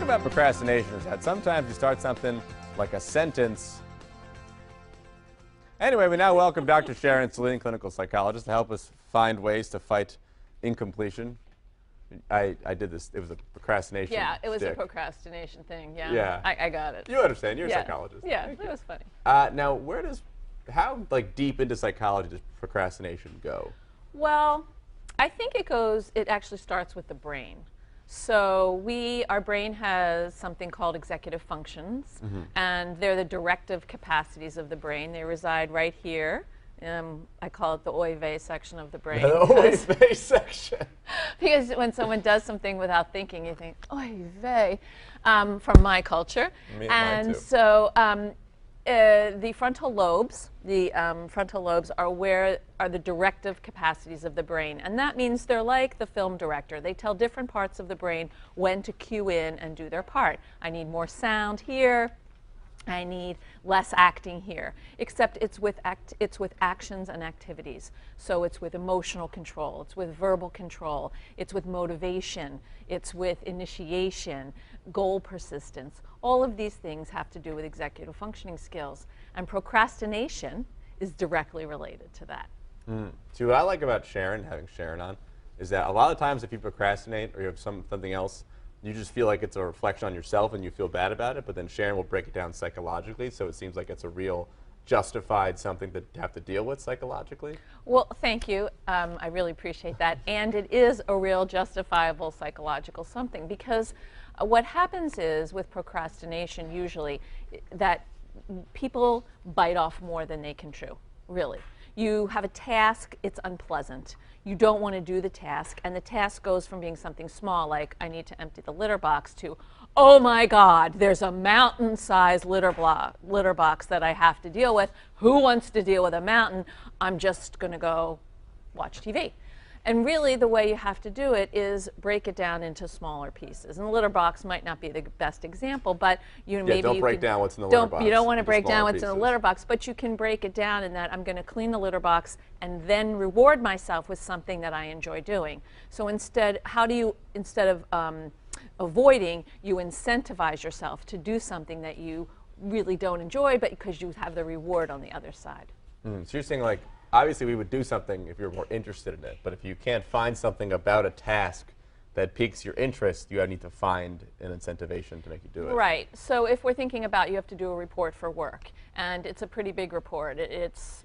about procrastination is that sometimes you start something like a sentence. Anyway, we now welcome Dr. Sharon, Saline, clinical psychologist, to help us find ways to fight incompletion. I did this. It was a procrastination. Yeah, it was stick. a procrastination thing. Yeah. Yeah. I got it. You understand. You're a psychologist. Yeah, it was funny. Now, how like deep into psychology does procrastination go? Well, I think it actually starts with the brain. So our brain has something called executive functions, and they're the directive capacities of the brain. They reside right here. I call it the oy vey section of the brain. The oy vey section. Because when someone does something without thinking, you think, oy vey, from my culture. Mine too. So the frontal lobes, are the directive capacities of the brain. And that means they're like the film director. They tell different parts of the brain when to cue in and do their part. I need more sound here. I need less acting here, except it's with actions and activities. So it's with emotional control, it's with verbal control, it's with motivation, it's with initiation, goal persistence. All of these things have to do with executive functioning skills, and procrastination is directly related to that. See, what I like about Sharon, having Sharon on, is that a lot of times if you procrastinate or you have something else, you just feel like it's a reflection on yourself and you feel bad about it, but then Sharon will break it down psychologically, so it seems like it's a real justified something that you have to deal with psychologically. Well, thank you. I really appreciate that. And it is a real justifiable psychological something, because what happens is with procrastination usually that people bite off more than they can chew, really. You have a task, it's unpleasant. You don't want to do the task, and the task goes from being something small, like I need to empty the litter box, to, oh my God, there's a mountain-sized litter box that I have to deal with. Who wants to deal with a mountain? I'm just going to go watch TV. And really, the way you have to do it is break it down into smaller pieces. And the litter box might not be the best example, but maybe don't break down what's in the litter box. You don't want to break down what's in the pieces. litter box, but you can break it down in that I'm going to clean the litter box and then reward myself with something that I enjoy doing. So instead, instead of avoiding, you incentivize yourself to do something that you really don't enjoy, but because you have the reward on the other side. So you're saying, like, obviously we would do something if you're more interested in it, but if you can't find something about a task that piques your interest, you need to find an incentivation to make you do it. Right. So if we're thinking about you have to do a report for work, and it's a pretty big report. It's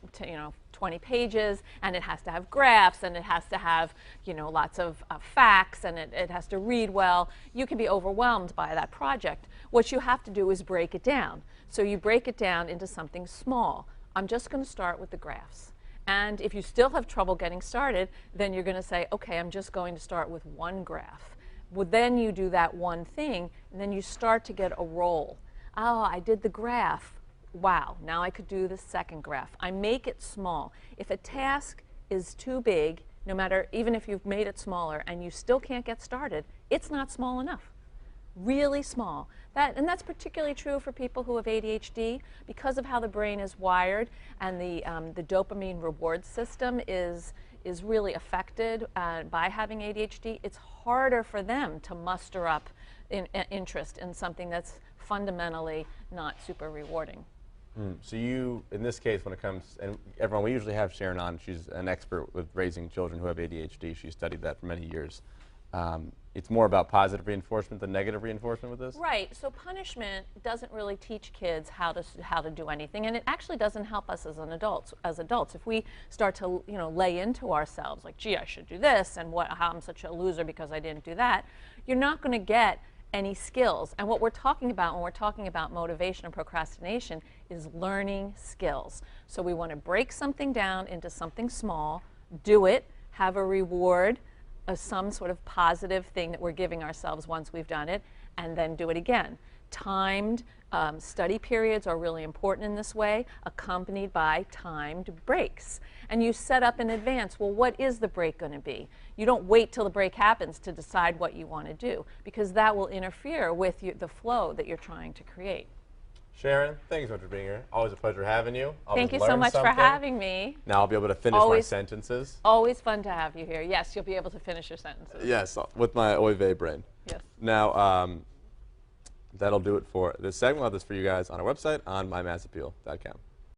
20 pages, and it has to have graphs, and it has to have lots of facts, and it has to read well. You can be overwhelmed by that project. What you have to do is break it down. So you break it down into something small. I'm just going to start with the graphs. And if you still have trouble getting started, then you're going to say, okay, I'm just going to start with one graph. Well, then you do that one thing, and then you start to get a roll. Oh, I did the graph. Wow, now I could do the second graph. I make it small. If a task is too big, no matter, even if you've made it smaller and you still can't get started, it's not small enough. Really small. And that's particularly true for people who have ADHD, because of how the brain is wired, and the dopamine reward system is really affected by having ADHD. It's harder for them to muster up interest in something that's fundamentally not super rewarding. So you, in this case, when it comes, and everyone, we usually have Sharon on. She's an expert with raising children who have ADHD. She studied that for many years. It's more about positive reinforcement than negative reinforcement with this? Right. So punishment doesn't really teach kids how to do anything, and it actually doesn't help us as adults. If we start to lay into ourselves like, gee, I should do this, and how I'm such a loser because I didn't do that, you're not going to get any skills. And what we're talking about when we're talking about motivation and procrastination is learning skills. So we want to break something down into something small, do it, have a reward, some sort of positive thing that we're giving ourselves once we've done it, and then do it again. Timed study periods are really important in this way, accompanied by timed breaks. And you set up in advance, well, what is the break going to be? You don't wait till the break happens to decide what you want to do, because that will interfere with the flow that you're trying to create. Sharon, thank you so much for being here. Always a pleasure having you. Thank you so much for having me. Now I'll be able to finish my sentences. Always fun to have you here. Yes, you'll be able to finish your sentences. Yes, with my oy vey brain. Yes. Now, that'll do it for this segment. We'll have this for you guys on our website on mymassappeal.com.